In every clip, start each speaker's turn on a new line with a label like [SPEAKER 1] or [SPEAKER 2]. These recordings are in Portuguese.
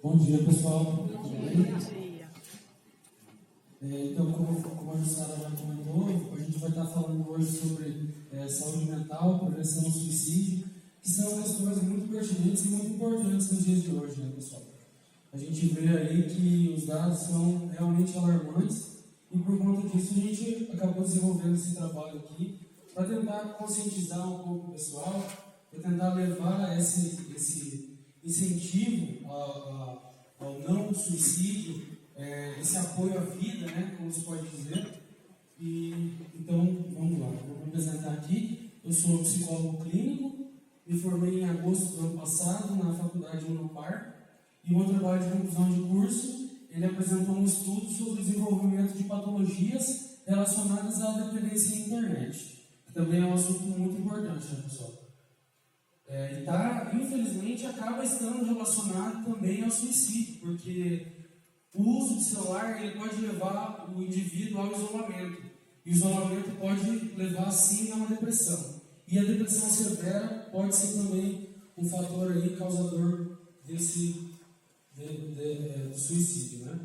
[SPEAKER 1] Bom dia, pessoal.
[SPEAKER 2] Bom dia.
[SPEAKER 1] Então, como a Jussara já comentou, a gente vai estar falando hoje sobre saúde mental, prevenção ao suicídio, que são questões muito pertinentes e muito importantes nos dias de hoje, né, pessoal? A gente vê aí que os dados são realmente alarmantes e, por conta disso, a gente acabou desenvolvendo esse trabalho aqui para tentar conscientizar um pouco o pessoal, para tentar levar esse incentivo ao não suicídio, esse apoio à vida, né, como se pode dizer. E, então, vamos lá, vou me apresentar aqui. Eu sou psicólogo clínico, me formei em agosto do ano passado na faculdade Unopar, e o meu trabalho de conclusão de curso, ele apresentou um estudo sobre o desenvolvimento de patologias relacionadas à dependência em internet, que também é um assunto muito importante, né, pessoal? Infelizmente, acaba estando relacionado também ao suicídio, porque o uso de celular ele pode levar o indivíduo ao isolamento. E o isolamento pode levar, sim, a uma depressão. E a depressão severa pode ser também um fator aí causador do suicídio, né?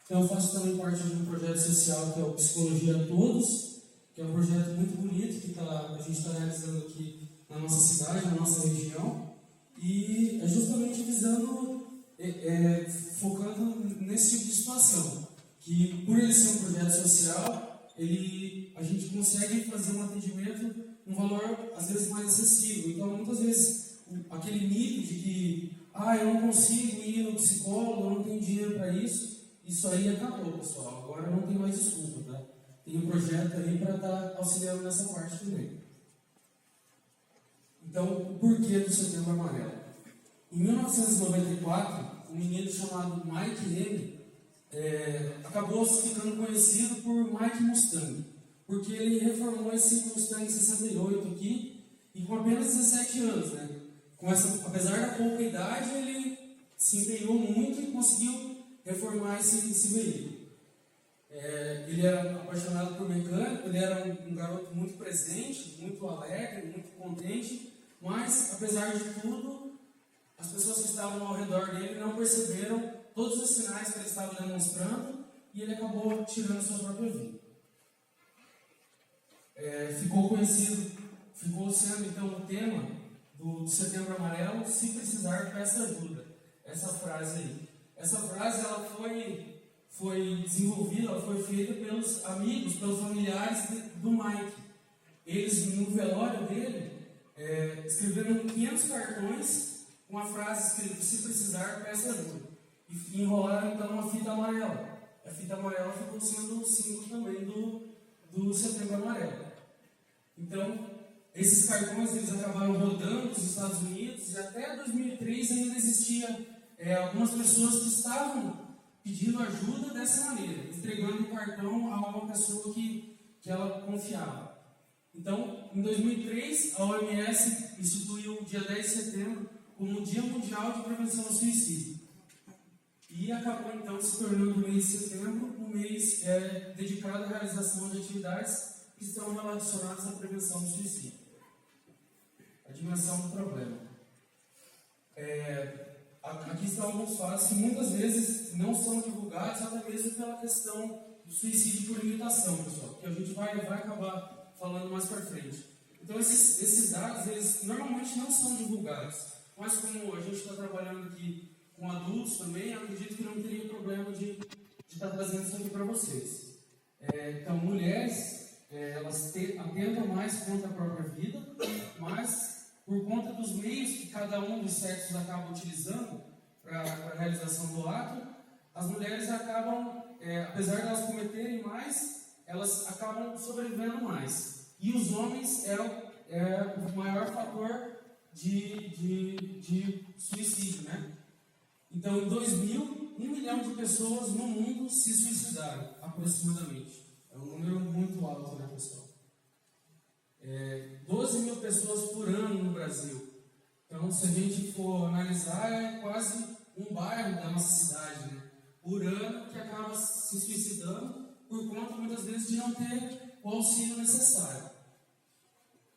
[SPEAKER 1] Então, eu faço também parte de um projeto social que é o Psicologia a Todos, que é um projeto muito bonito que a gente está realizando aqui na nossa cidade, na nossa região, e é justamente visando, focando nesse tipo de situação, que por ele ser um projeto social, a gente consegue fazer um atendimento um valor, às vezes, mais acessível. Então, muitas vezes, aquele mito de que eu não consigo ir no psicólogo, eu não tenho dinheiro para isso aí acabou, pessoal. Agora não tem mais desculpa, tá? Tem um projeto aí para estar auxiliando nessa parte também. Então, o porquê do Setembro Amarelo? Em 1994, um menino chamado Mike M. acabou ficando conhecido por Mike Mustang, porque ele reformou esse Mustang 68 aqui, e com apenas 17 anos, né? Apesar da pouca idade, ele se empenhou muito e conseguiu reformar esse veículo. Ele era apaixonado por mecânico, ele era um garoto muito presente, muito alegre, muito contente, mas, apesar de tudo, as pessoas que estavam ao redor dele não perceberam todos os sinais que ele estava demonstrando e ele acabou tirando sua própria vida. Ficou sendo então o tema do Setembro Amarelo: se precisar, peça ajuda. Essa frase aí. Essa frase ela foi desenvolvida, ela foi feita pelos amigos, pelos familiares do Mike. Eles, no velório dele, escreveram 500 cartões com a frase escrita: se precisar, peça ajuda. E enrolaram então uma fita amarela. A fita amarela ficou sendo o símbolo também do Setembro Amarelo. Então, esses cartões eles acabaram rodando nos Estados Unidos, e até 2003 ainda existia algumas pessoas que estavam pedindo ajuda dessa maneira, entregando o cartão a uma pessoa que ela confiava. Então, em 2003, a OMS instituiu o dia 10 de setembro como o Dia Mundial de Prevenção ao Suicídio. E acabou, então, se tornando o mês de setembro um mês dedicado à realização de atividades que estão relacionadas à prevenção do suicídio. A dimensão do problema. Aqui estão alguns fatos que muitas vezes não são divulgados, até mesmo pela questão do suicídio por imitação, pessoal, que a gente vai acabar falando mais para frente. Então, esses dados, eles normalmente não são divulgados, mas como a gente está trabalhando aqui com adultos também, eu acredito que não teria problema de estar trazendo isso aqui para vocês. Então, mulheres, elas atentam mais contra a própria vida, mas por conta dos meios que cada um dos sexos acaba utilizando para a realização do ato, as mulheres acabam, apesar de elas cometerem mais, elas acabam sobrevivendo mais. E os homens é o maior fator de suicídio, né? Então, em 2000, 1 milhão de pessoas no mundo se suicidaram, aproximadamente. É um número muito alto, né, pessoal? 12 mil pessoas por ano no Brasil. Então, se a gente for analisar, é quase um bairro da nossa cidade, né? Por ano, que acaba se suicidando por conta, muitas vezes, de não ter o auxílio necessário.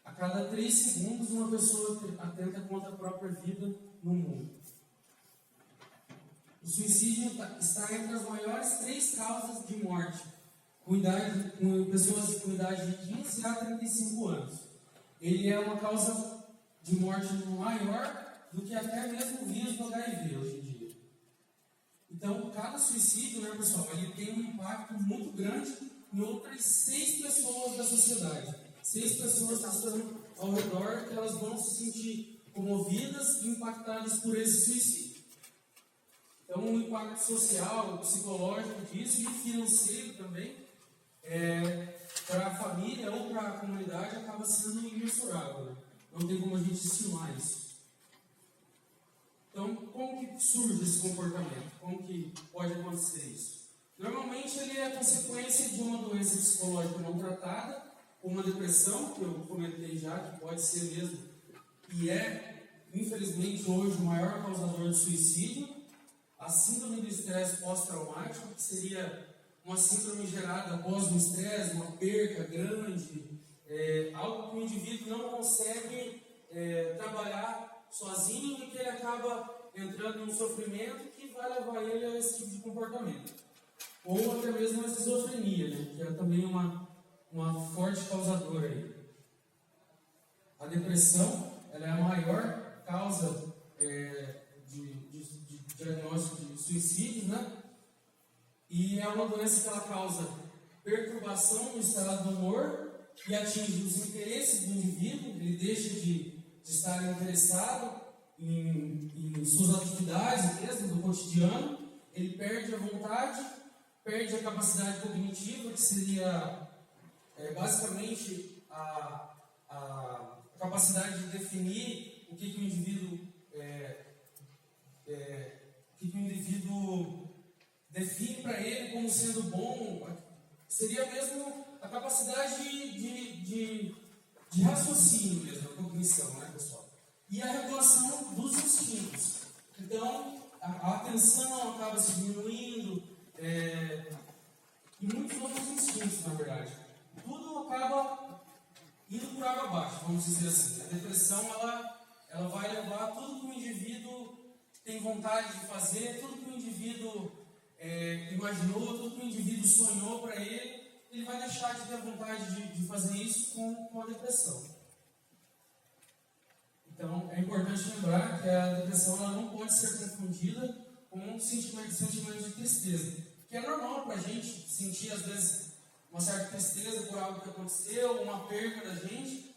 [SPEAKER 1] A cada 3 segundos uma pessoa atenta contra a própria vida no mundo. O suicídio está entre as maiores 3 causas de morte, com pessoas com idade de 15 a 35 anos. Ele é uma causa de morte maior do que até mesmo o vírus do HIV hoje em dia. Então, cada suicídio, né, pessoal, ele tem um impacto muito grande em outras 6 pessoas da sociedade. 6 pessoas que estão ao redor, que elas vão se sentir comovidas e impactadas por esse suicídio. Então, o impacto social, psicológico disso e financeiro também, para a família ou para a comunidade, acaba sendo imensurável. Né? Não tem como a gente estimar isso. Então, como que surge esse comportamento? Como que pode acontecer isso? Normalmente, ele é a consequência de uma doença psicológica não tratada, uma depressão, que eu comentei já, que pode ser mesmo, e é, infelizmente, hoje o maior causador de suicídio. A síndrome do estresse pós-traumático, que seria uma síndrome gerada após um estresse, uma perca grande, algo que o indivíduo não consegue trabalhar sozinho e que ele acaba entrando num sofrimento que vai levar ele a esse tipo de comportamento. Ou até mesmo a esquizofrenia, né, que é também uma forte causadora aí. A depressão, ela é a maior causa de diagnóstico de suicídios, né? E é uma doença que ela causa perturbação no estado do humor e atinge os interesses do indivíduo. Ele deixa de estar interessado em suas atividades mesmo do cotidiano. Ele perde a vontade, perde a capacidade cognitiva, que seria basicamente a capacidade de definir o que o indivíduo define para ele como sendo bom. Seria mesmo a capacidade de raciocínio mesmo, a cognição, né, pessoal? E a regulação dos instintos. Então, a atenção acaba se diminuindo, e muitos outros instintos, na verdade. Tudo acaba indo por água abaixo, vamos dizer assim. A depressão, ela vai levar tudo que o indivíduo tem vontade de fazer, tudo que o indivíduo imaginou, tudo que o indivíduo sonhou para ele vai deixar de ter vontade de fazer isso com a depressão. Então, é importante lembrar que a depressão ela não pode ser confundida com um sentimento de tristeza, que é normal para a gente sentir, às vezes, uma certa tristeza por algo que aconteceu, uma perda da gente.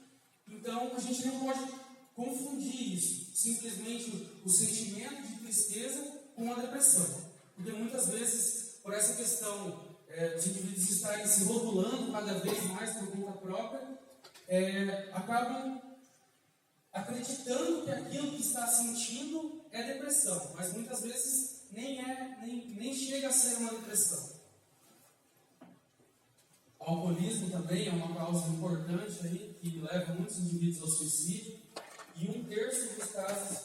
[SPEAKER 1] Então, a gente não pode confundir isso, simplesmente o sentimento de tristeza com a depressão. Porque muitas vezes, por essa questão de indivíduos estarem se rotulando cada vez mais por conta própria, acabam acreditando que aquilo que está sentindo é depressão, mas muitas vezes nem chega a ser uma depressão. O alcoolismo também é uma causa importante aí, que leva muitos indivíduos ao suicídio, e 1/3 dos casos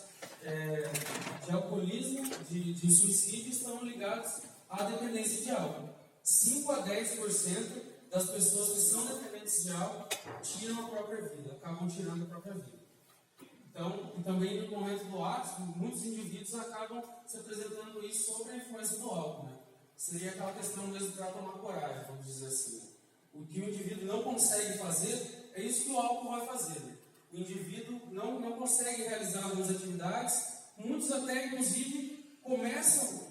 [SPEAKER 1] de alcoolismo, de suicídio, estão ligados à dependência de álcool. 5 a 10% das pessoas que são dependentes de álcool tiram a própria vida, acabam tirando a própria vida. Então, e também no momento do ato, muitos indivíduos acabam se apresentando isso sobre a influência do álcool, né? Seria aquela questão mesmo para tomar coragem, vamos dizer assim. O que o indivíduo não consegue fazer, é isso que o álcool vai fazer. Né? O indivíduo não consegue realizar algumas atividades, muitos até, inclusive,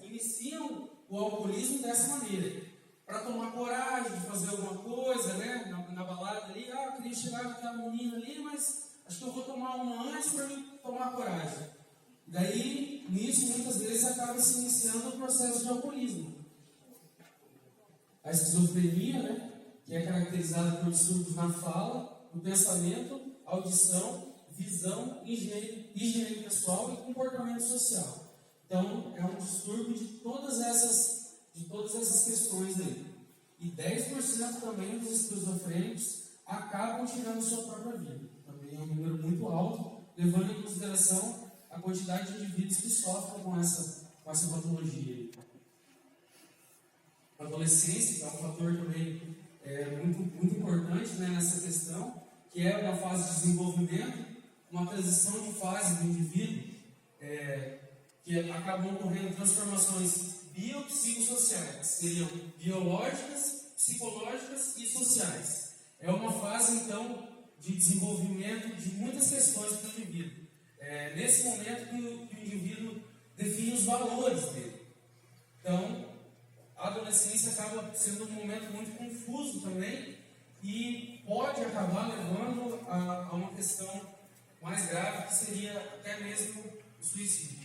[SPEAKER 1] iniciam o alcoolismo dessa maneira. Para tomar coragem de fazer alguma coisa, né? Na balada ali, eu queria chegar naquela menina ali, mas acho que eu vou tomar uma antes para me tomar coragem. Daí, nisso, muitas vezes acaba se iniciando o processo de alcoolismo. A esquizofrenia, né? Que é caracterizada por distúrbios na fala, no pensamento, audição, visão, higiene pessoal e comportamento social. Então, é um distúrbio de todas essas questões aí. E 10% também dos esquizofrênicos acabam tirando sua própria vida. Também é um número muito alto, levando em consideração a quantidade de indivíduos que sofrem com essa patologia aí. A adolescência, que é um fator também muito importante, né, nessa questão, que é uma fase de desenvolvimento, uma transição de fase do indivíduo, que acabam ocorrendo transformações biopsicossociais, que seriam biológicas, psicológicas e sociais. É uma fase, então, de desenvolvimento de muitas questões para o indivíduo. Nesse momento que o indivíduo define os valores dele. Então, a adolescência acaba sendo um momento muito confuso também e pode acabar levando a uma questão mais grave, que seria até mesmo o suicídio.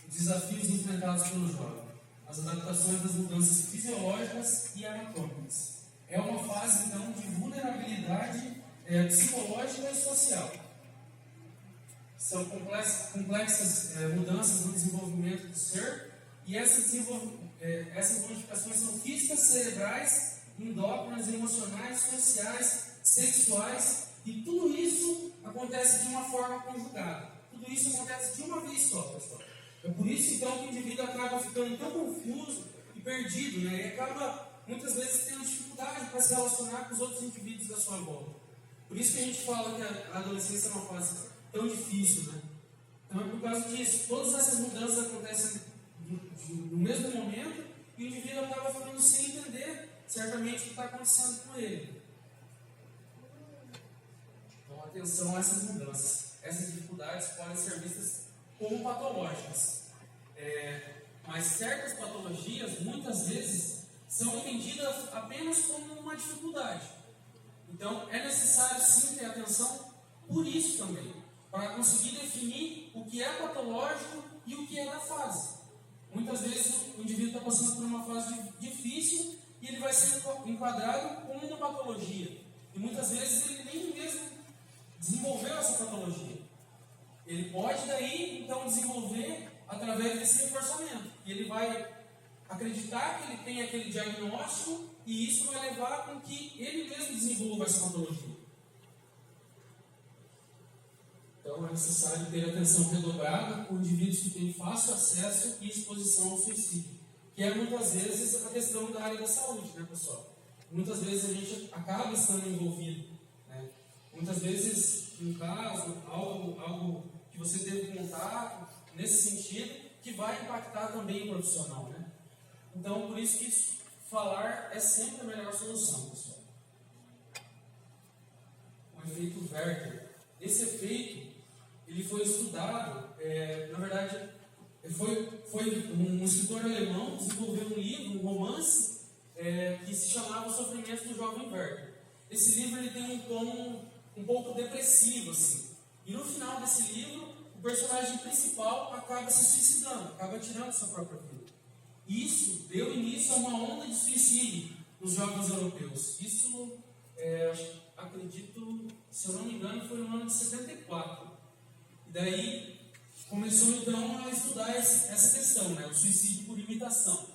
[SPEAKER 1] Os desafios enfrentados pelo jovem, as adaptações das mudanças fisiológicas e anatômicas. É uma fase, então, de vulnerabilidade psicológica e social. São complexas mudanças no desenvolvimento do ser, e essas modificações são físicas, cerebrais, endócrinas, emocionais, sociais, sexuais, e tudo isso acontece de uma forma conjugada. Tudo isso acontece de uma vez só, pessoal. É por isso, então, que o indivíduo acaba ficando tão confuso e perdido, né? E acaba, muitas vezes, tendo dificuldade para se relacionar com os outros indivíduos da sua volta. Por isso que a gente fala que a adolescência é uma fase tão difícil, né? Então, é por causa disso. Todas essas mudanças acontecem no mesmo momento e o indivíduo acaba ficando sem entender certamente o que está acontecendo com ele. Então, atenção a essas mudanças. Essas dificuldades podem ser vistas como patológicas. Mas certas patologias, muitas vezes, são entendidas apenas como uma dificuldade. Então, é necessário sim ter atenção por isso também, para conseguir definir o que é patológico e o que é da fase. Muitas vezes o indivíduo está passando por uma fase difícil e ele vai ser enquadrado como uma patologia. E muitas vezes ele nem mesmo desenvolveu essa patologia. Ele pode daí, então, desenvolver através desse reforçamento. E ele vai acreditar que ele tem aquele diagnóstico e isso vai levar com que ele mesmo desenvolva essa patologia. Então, é necessário ter atenção redobrada com indivíduos que têm fácil acesso e exposição ao suicídio, que é muitas vezes a questão da área da saúde, né, pessoal? Muitas vezes a gente acaba estando envolvido, né? Muitas vezes, um caso, algo que você teve contato, nesse sentido, que vai impactar também o profissional, né? Então, por isso que falar é sempre a melhor solução, pessoal. O efeito Werther. Esse efeito, ele foi estudado, na verdade, foi um escritor alemão que desenvolveu um livro, um romance, que se chamava O Sofrimento do Jovem Werther. Esse livro ele tem um tom um pouco depressivo, assim. E no final desse livro, o personagem principal acaba se suicidando, acaba tirando sua própria vida. Isso deu início a uma onda de suicídio nos jovens europeus. Isso, acredito, se eu não me engano, foi no ano de 74. E daí começou então a estudar essa questão, né, o suicídio por imitação.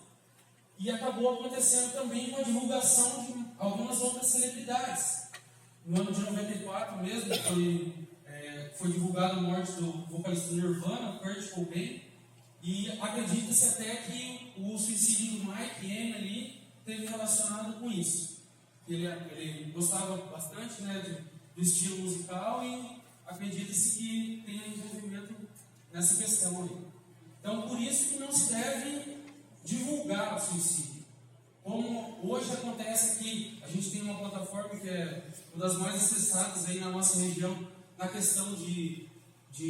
[SPEAKER 1] E acabou acontecendo também com a divulgação de algumas outras celebridades. No ano de 94 mesmo, foi divulgada a morte do vocalista do Nirvana, Kurt Cobain, e acredita-se até que o suicídio do Mike Emily teve relacionado com isso. Ele gostava bastante, né, do estilo musical e acredita-se que tenha envolvimento nessa questão aí. Então, por isso que não se deve divulgar o suicídio. Como hoje acontece aqui, a gente tem uma plataforma que é uma das mais acessadas aí na nossa região, na questão de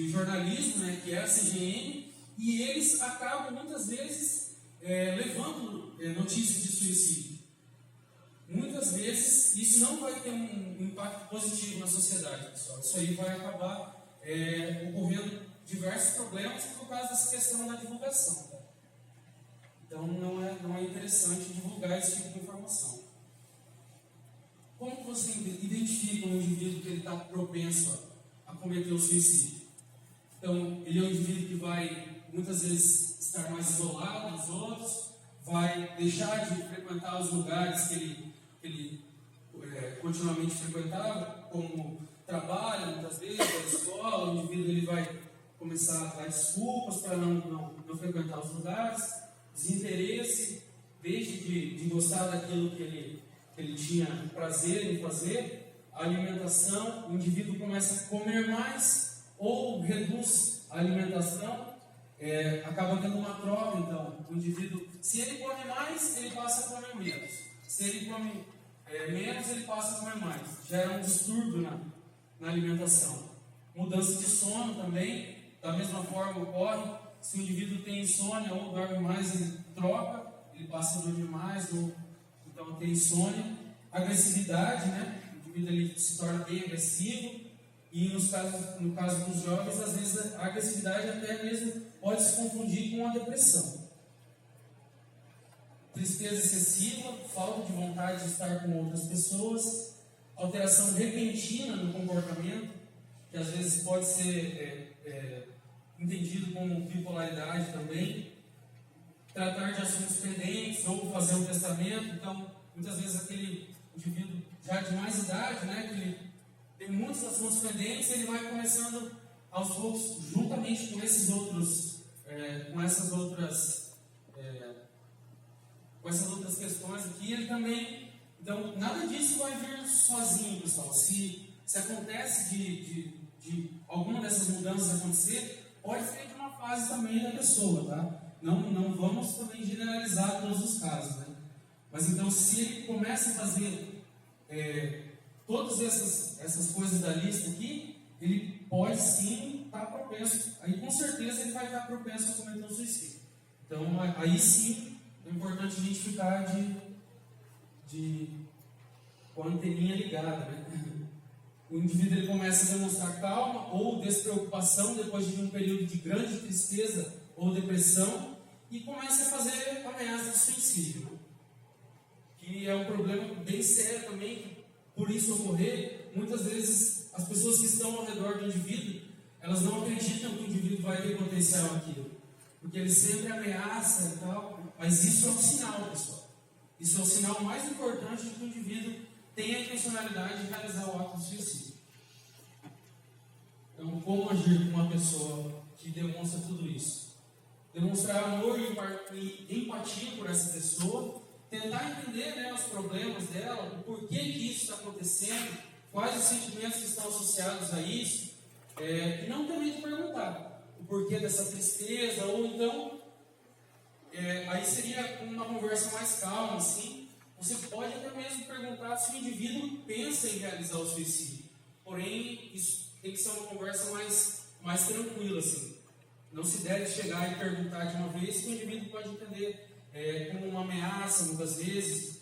[SPEAKER 1] jornalismo, né, que é a CGN, e eles acabam muitas vezes levando notícias de suicídio. Muitas vezes isso não vai ter um impacto positivo na sociedade, pessoal. Isso aí vai acabar ocorrendo diversos problemas por causa dessa questão da divulgação. Tá? Então não é interessante divulgar esse tipo de informação. Como que você identifica um indivíduo que ele está propenso a cometer o suicídio? Então, ele é um indivíduo que vai muitas vezes estar mais isolado dos outros, vai deixar de frequentar os lugares que ele continuamente frequentava, como trabalho, muitas vezes, a escola. O indivíduo ele vai começar a dar desculpas para não frequentar os lugares, desinteresse, deixe de gostar daquilo que ele tinha prazer em fazer, a alimentação, o indivíduo começa a comer mais ou reduz a alimentação, acaba tendo uma troca. Então, o indivíduo, se ele come mais, ele passa a comer menos. Se ele come menos, ele passa a comer mais. Gera um distúrbio na alimentação. Mudança de sono também, da mesma forma ocorre. Se o indivíduo tem insônia ou dorme mais, ele troca, ele passa a dormir mais, ou então tem insônia. Agressividade, né? O indivíduo ele se torna bem agressivo. E no caso dos jovens, às vezes a agressividade até mesmo pode se confundir com a depressão. Tristeza excessiva, falta de vontade de estar com outras pessoas, alteração repentina no comportamento, que às vezes pode ser entendido como bipolaridade também, tratar de assuntos pendentes ou fazer um testamento. Então, muitas vezes aquele indivíduo já de mais idade, né, que ele tem muitos assuntos pendentes, ele vai começando aos poucos, juntamente com esses outros, com essas outras questões aqui, ele também. Então, nada disso vai vir sozinho, pessoal. Se acontece de alguma dessas mudanças acontecer, pode ser de uma fase também da pessoa, tá? Não vamos também generalizar todos os casos, né? Mas então, se ele começa a fazer todas essas coisas da lista aqui, ele pode sim estar propenso. Aí, com certeza, ele vai estar propenso a cometer um suicídio. Então, aí sim, é importante a gente ficar com a anteninha ligada, né? O indivíduo ele começa a demonstrar calma ou despreocupação depois de um período de grande tristeza ou depressão e começa a fazer ameaças de suicídio, né? Que é um problema bem sério também, que por isso ocorrer, muitas vezes as pessoas que estão ao redor do indivíduo, elas não acreditam que o indivíduo vai ter potencial naquilo, porque ele sempre ameaça e tal, mas isso é um sinal, pessoal. Isso é o sinal mais importante de que o indivíduo tem a intencionalidade de realizar o ato de suicídio. Então, como agir com uma pessoa que demonstra tudo isso? Demonstrar amor e empatia por essa pessoa, tentar entender, né, os problemas dela, o porquê que isso está acontecendo, quais os sentimentos que estão associados a isso, e não também de perguntar o porquê dessa tristeza, ou então, aí seria uma conversa mais calma, assim. Você pode até mesmo perguntar se o indivíduo pensa em realizar o suicídio. Porém, isso tem que ser uma conversa mais tranquila, assim. Não se deve chegar e perguntar de uma vez, que o indivíduo pode entender como uma ameaça, muitas vezes.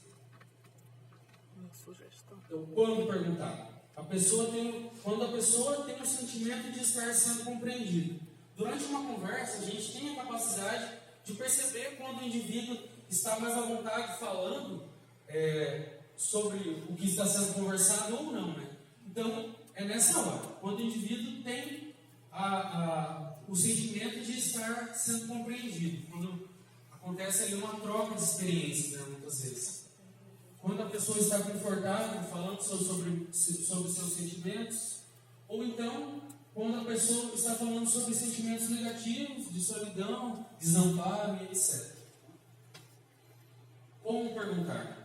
[SPEAKER 2] Uma sugestão.
[SPEAKER 1] Então, quando perguntar? Quando a pessoa tem o sentimento de estar sendo compreendido. Durante uma conversa, a gente tem a capacidade de perceber quando o indivíduo está mais à vontade falando sobre o que está sendo conversado ou não, né? Então, é nessa hora, quando o indivíduo tem o sentimento de estar sendo compreendido, quando acontece ali uma troca de experiência, né, muitas vezes. Quando a pessoa está confortável falando sobre seus sentimentos, ou então, quando a pessoa está falando sobre sentimentos negativos, de solidão, desamparo e etc. Como perguntar?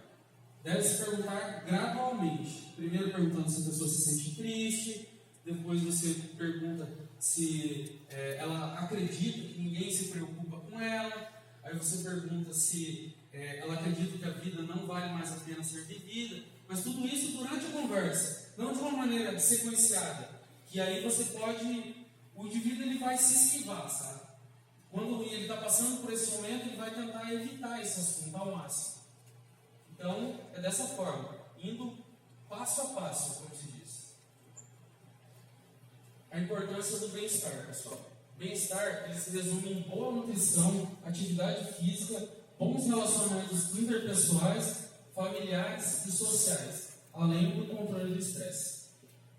[SPEAKER 1] Deve-se perguntar gradualmente. Primeiro perguntando se a pessoa se sente triste, depois você pergunta se ela acredita que ninguém se preocupa com ela, aí você pergunta se ela acredita que a vida não vale mais a pena ser vivida, mas tudo isso durante a conversa, não de uma maneira sequenciada, que aí o indivíduo ele vai se esquivar, sabe? Quando ele está passando por esse momento, ele vai tentar evitar esse assunto ao máximo. Então, é dessa forma, indo passo a passo, como se diz. A importância do bem-estar, pessoal. Bem-estar, ele se resume em boa nutrição, atividade física, bons relacionamentos interpessoais, familiares e sociais, além do controle do estresse.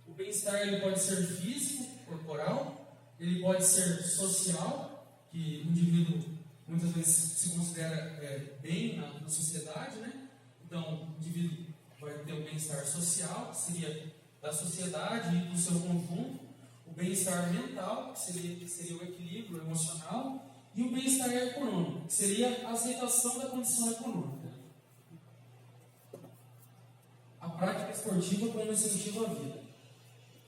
[SPEAKER 1] O bem-estar ele pode ser físico, corporal, ele pode ser social, que o indivíduo muitas vezes se considera bem na sociedade, né? Então, o indivíduo vai ter o bem-estar social, que seria da sociedade e do seu conjunto, o bem-estar mental, que seria o equilíbrio emocional, e o bem-estar econômico, que seria a aceitação da condição econômica. A prática esportiva como incentivo à vida.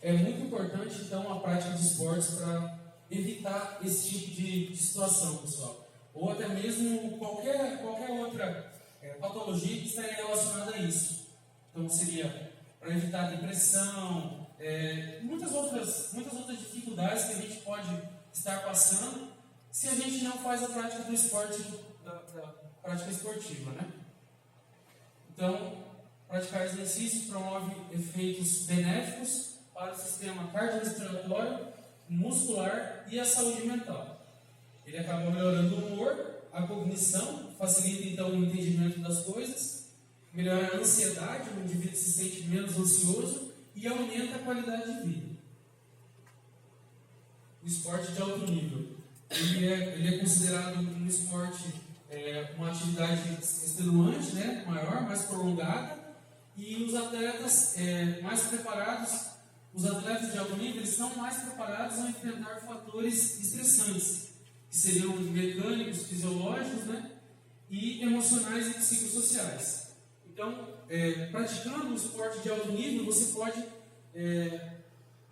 [SPEAKER 1] É muito importante, então, a prática de esportes para evitar esse tipo de situação, pessoal. Ou até mesmo qualquer outra patologia que estaria relacionada a isso. Então, seria para evitar depressão, muitas outras dificuldades que a gente pode estar passando se a gente não faz a prática do esporte, da prática esportiva, né? Então, praticar exercício promove efeitos benéficos para o sistema cardiorrespiratório, muscular e a saúde mental. Ele acaba melhorando o humor, a cognição, facilita então o entendimento das coisas, melhora a ansiedade, o indivíduo se sente menos ansioso e aumenta a qualidade de vida. O esporte de alto nível. Ele é considerado um esporte, uma atividade extenuante, né, maior, mais prolongada, e os atletas mais preparados, os atletas de alto nível, eles estão mais preparados a enfrentar fatores estressantes, que seriam mecânicos, fisiológicos, né, e emocionais e psicossociais. Então, praticando o esporte de alto nível, você pode,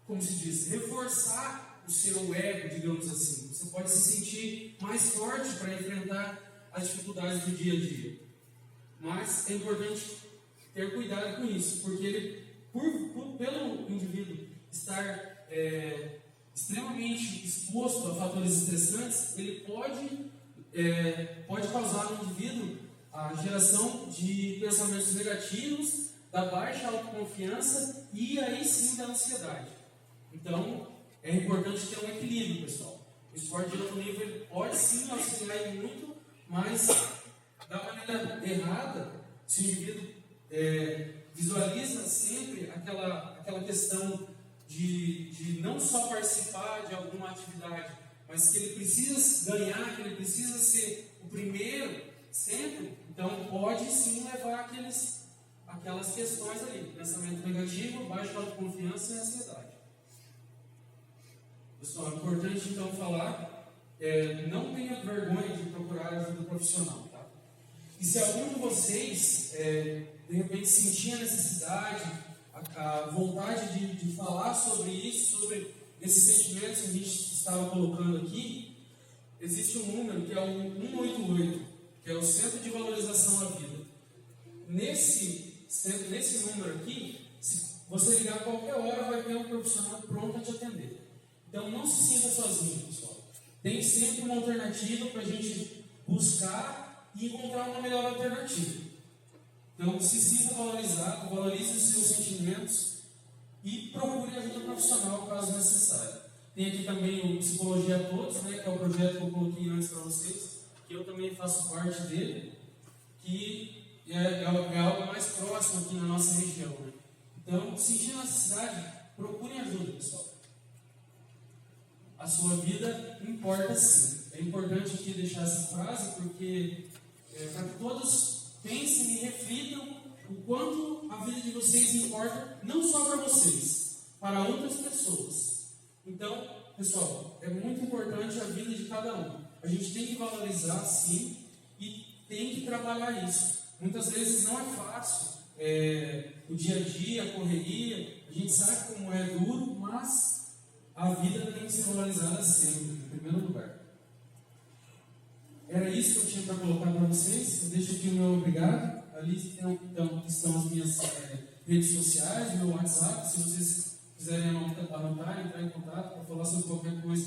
[SPEAKER 1] como se diz, reforçar o seu ego, digamos assim. Você pode se sentir mais forte para enfrentar as dificuldades do dia a dia. Mas é importante ter cuidado com isso, porque ele, pelo indivíduo estar extremamente exposto a fatores estressantes, ele pode causar no indivíduo a geração de pensamentos negativos, da baixa autoconfiança e aí sim da ansiedade. Então, é importante ter um equilíbrio, pessoal. O esporte de alto nível pode sim auxiliar muito, mas da maneira errada, se o indivíduo visualiza sempre aquela questão de não só participar de alguma atividade, mas que ele precisa ganhar, que ele precisa ser o primeiro sempre, então pode sim levar aquelas questões ali, pensamento negativo, baixa autoconfiança e ansiedade. Pessoal, é importante então falar, não tenha vergonha de procurar ajuda profissional, tá? E se algum de vocês, de repente, sentir a necessidade, a vontade de falar sobre isso, sobre esses sentimentos que a gente estava colocando aqui, existe um número que é o 188, que é o Centro de Valorização à Vida. Nesse número aqui, se você ligar a qualquer hora, vai ter um profissional pronto a te atender. Então, não se sinta sozinho, pessoal. Tem sempre uma alternativa para a gente buscar e encontrar uma melhor alternativa. Então, se sinta valorizado, valorize os seus sentimentos e procure ajuda profissional caso necessário. Tem aqui também o Psicologia a Todos, né, que é o projeto que eu coloquei antes para vocês, que eu também faço parte dele, que é algo mais próximo aqui na nossa região. Né? Então, sentindo a necessidade, procurem ajuda, pessoal. A sua vida importa sim. É importante aqui deixar essa frase, porque para que todos pensem e reflitam o quanto a vida de vocês importa, não só para vocês, para outras pessoas. Então, pessoal, é muito importante a vida de cada um. A gente tem que valorizar sim e tem que trabalhar isso. Muitas vezes não é fácil, o dia a dia, a correria, a gente sabe como é duro, mas a vida tem que ser valorizada sempre, em primeiro lugar. Era isso que eu tinha para colocar para vocês. Eu deixo aqui o meu obrigado. Ali estão as minhas redes sociais, meu WhatsApp. Se vocês quiserem anotar, entrar em contato para falar sobre qualquer coisa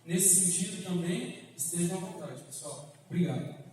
[SPEAKER 1] nesse sentido também, estejam à vontade, pessoal. Obrigado.